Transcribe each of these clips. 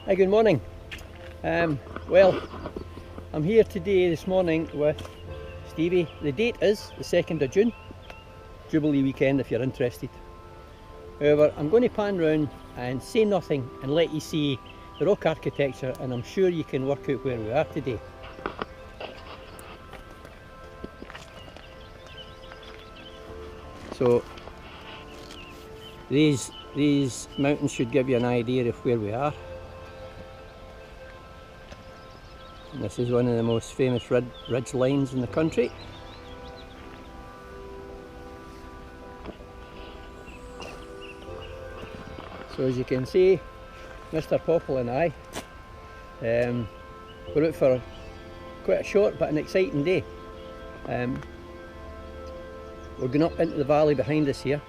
Hi, good morning. Well, I'm here this morning with Stevie. The date is the 2nd of June, Jubilee weekend if you're interested. However, I'm going to pan round and say nothing and let you see the rock architecture, and I'm sure you can work out where we are today. So these mountains should give you an idea of where we are. And this is one of the most famous ridge lines in the country. So as you can see, Mr. Popple and I, we're out for quite a short but an exciting day. We're going up into the valley behind us here.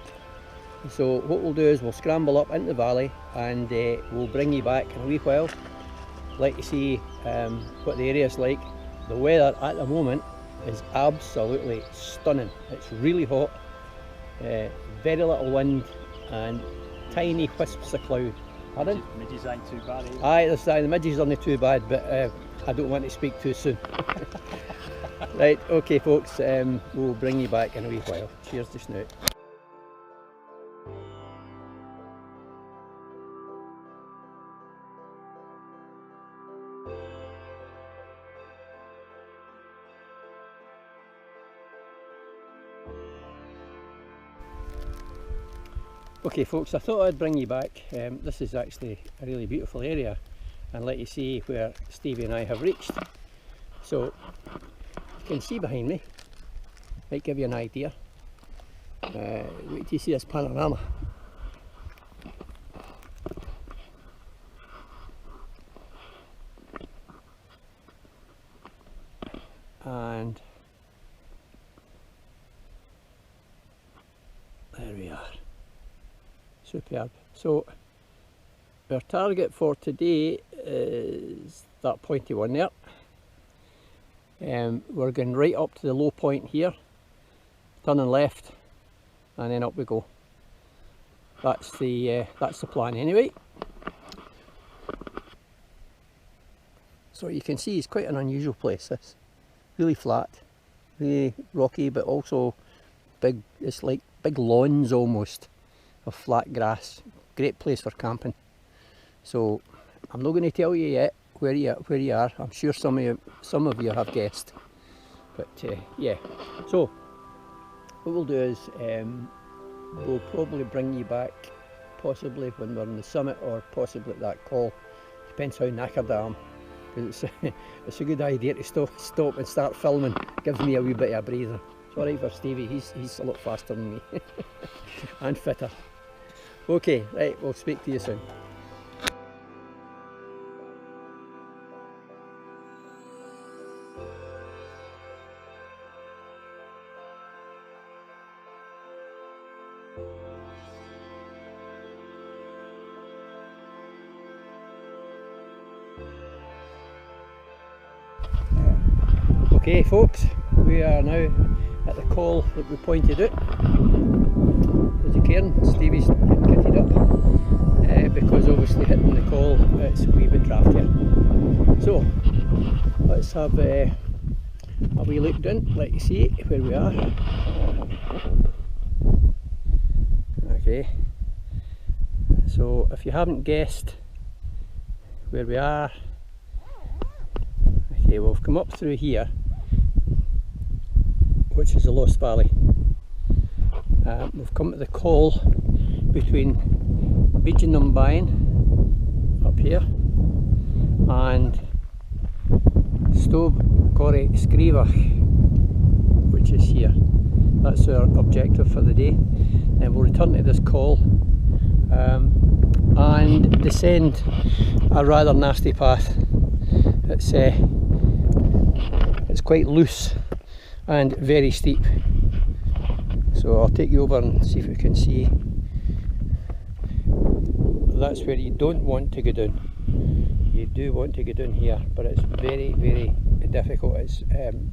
So what we'll do is we'll scramble up into the valley and we'll bring you back in a wee while, let you see what the area is like. The weather at the moment is absolutely stunning. It's really hot, very little wind and tiny wisps of cloud. Pardon? Midges ain't too bad either. Aye, the midges aren't too bad, but I don't want to speak too soon. Right, okay folks, we'll bring you back in a wee while. Cheers just now. Okay folks, I thought I'd bring you back. This is actually a really beautiful area and let you see where Stevie and I have reached. So you can see behind me, might give you an idea. Wait till you see this panorama. And there we are. Superb. So our target for today is that pointy one there. We're going right up to the low point here, turning left, and then up we go. That's the plan anyway. So you can see it's quite an unusual place. This really flat, really rocky, but also big. It's like big lawns almost of flat grass. Great place for camping. So I'm not going to tell you yet where you are. I'm sure some of you have guessed, but yeah. So what we'll do is we'll probably bring you back possibly when we're on the summit, or possibly at that call. Depends how knackered I am, because it's a good idea to stop and start filming. Gives me a wee bit of a breather. It's alright for Stevie, he's a lot faster than me and fitter. Okay, right, we'll speak to you soon. Okay folks, we are now at the call that we pointed out. There's a cairn. Stevie's getting kitted up because obviously hitting the call it's a wee bit draftier. So let's have a wee look down, let you see where we are. Okay, so if you haven't guessed where we are, okay, we've come up through here, which is the Lost Valley. We've come to the call between Beach and Numbayan up here and Stob, Coire, Sgreamhach, which is here. That's our objective for the day. Then we'll return to this call and descend a rather nasty path. It's quite loose and very steep. So I'll take you over and see if we can see. That's where you don't want to go down. You do want to go down here, but it's very, very difficult. It's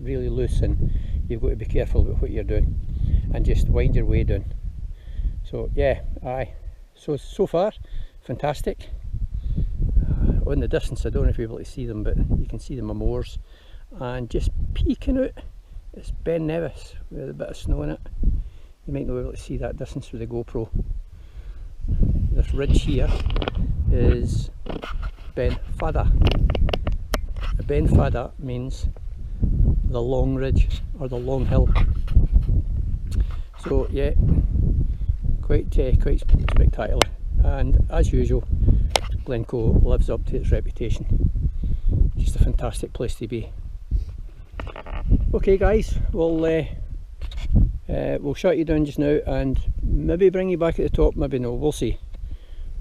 really loose and you've got to be careful about what you're doing and just wind your way down. So yeah, so far fantastic. on the distance, I don't know if you're able to see them, but you can see the moors. And just peeking out, it's Ben Nevis with a bit of snow in it. You might not be able to see that distance with the GoPro. This ridge here is Ben Fada. Ben Fada means the long ridge or the long hill. So yeah, quite spectacular. And as usual, Glencoe lives up to its reputation. Just a fantastic place to be. Okay guys, we'll shut you down just now and maybe bring you back at the top, maybe no, we'll see.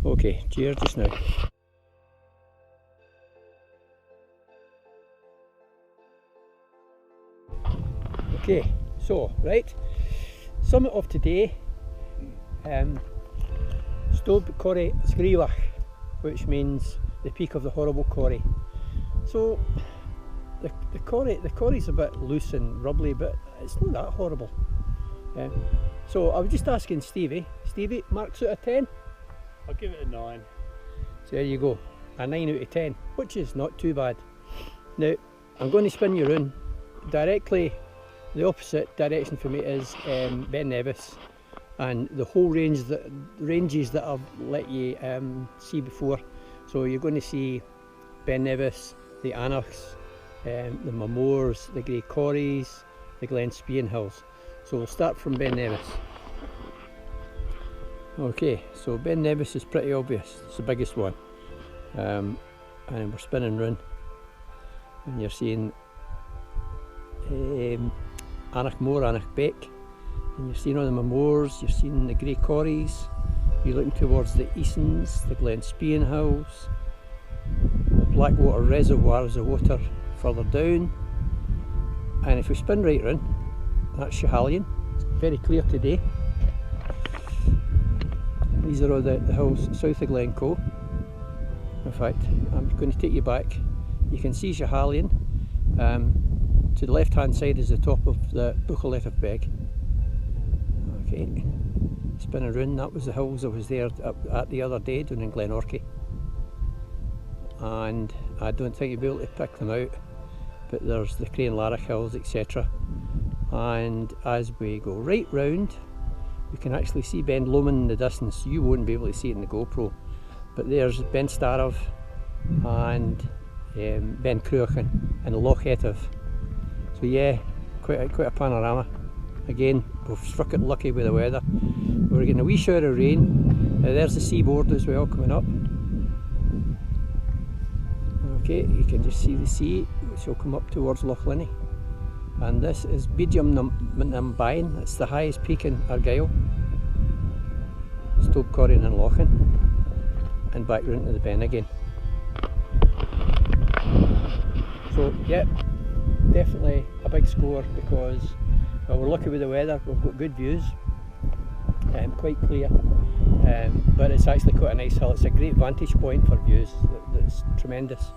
Okay, cheers just now. Okay, so right, summit of today, Stob, Coire, Sgreamhach, which means the peak of the horrible Coire. So the Coire's a bit loose and rubbly, but it's not that horrible. So I was just asking Stevie, marks out of 10? I'll give it a 9. So there you go, a 9 out of 10, which is not too bad. Now I'm going to spin you around. Directly the opposite direction for me is Ben Nevis, and the whole ranges that I've let you see before. So you're going to see Ben Nevis, the Anachs, the Moors, the Grey Coires, the Glencoe hills. So we'll start from Ben Nevis. Okay, so Ben Nevis is pretty obvious, it's the biggest one. And we're spinning round and you're seeing Anach Moor, Anach Beck, and you're seeing all the Moors, you're seeing the Grey Coires, you're looking towards the Easons, the Glencoe hills, the Blackwater reservoirs of water further down, and if we spin right round, that's Schiehallion. It's very clear today. These are all the hills south of Glencoe. In fact, I'm going to take you back. You can see Schiehallion. To the left hand side is the top of the Buchaleth of Beg. Okay, spinning round, that was the hills I was there at the other day down in Glenorchy. And I don't think you'll be able to pick them out, but there's the Crane Larach hills, etc. And as we go right round, you can actually see Ben Lomond in the distance. You won't be able to see it in the GoPro, but there's Ben Starov and Ben Cruachan and Loch Etive. So yeah, quite a panorama. Again, we've struck it lucky with the weather. We're getting a wee shower of rain. There's the seaboard as well coming up. Okay, you can just see the sea, which will come up towards Loch Linney. And this is Beidium Nambain, that's the highest peak in Argyll. Stob, Coire and Lochan. And back round to the Ben again. So, yep, definitely a big score because well, we're lucky with the weather, we've got good views, quite clear, but it's actually quite a nice hill. It's a great vantage point for views, that's tremendous.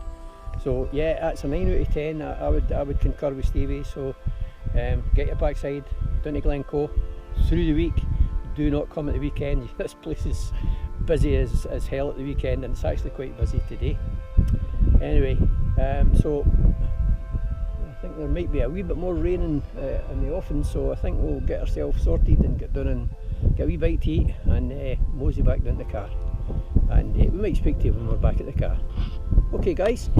So yeah, that's a 9 out of 10. I would concur with Stevie. So get your backside down to Glencoe through the week. Do not come at the weekend. This place is busy as hell at the weekend, and it's actually quite busy today. Anyway, so I think there might be a wee bit more rain in the offing, so I think we'll get ourselves sorted and get down and get a wee bite to eat and mosey back down to the car. And we might speak to you when we're back at the car. Okay guys.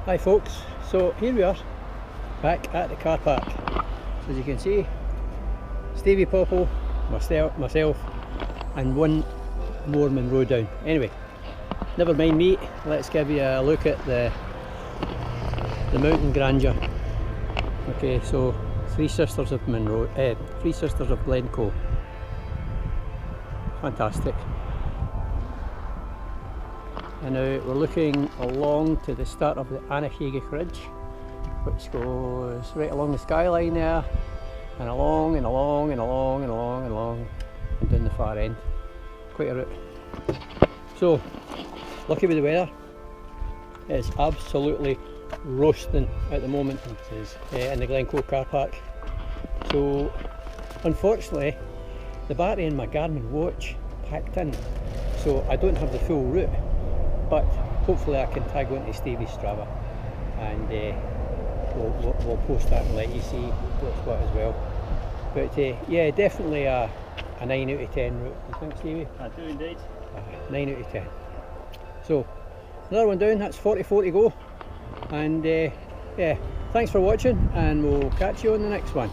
Hi folks, so here we are back at the car park. So as you can see, Stevie, Popple, myself and one more Monroe down. Anyway, never mind me, let's give you a look at the mountain grandeur. Okay, so Three Sisters of Glencoe. Fantastic. And now we're looking along to the start of the Anachagach Ridge, which goes right along the skyline there, and along and along and along and along and along and down the far end. Quite a route. So, lucky with the weather. It's absolutely roasting at the moment in the Glencoe car park. So, unfortunately, the battery in my Garmin watch packed in, so I don't have the full route, but hopefully I can tag onto Stevie's Strava, and we'll post that and let you see what's what as well. But yeah, definitely a 9 out of 10 route. You think, Stevie? I do indeed. 9 out of 10. So another one down, that's 44 to go, and yeah, thanks for watching, and we'll catch you on the next one.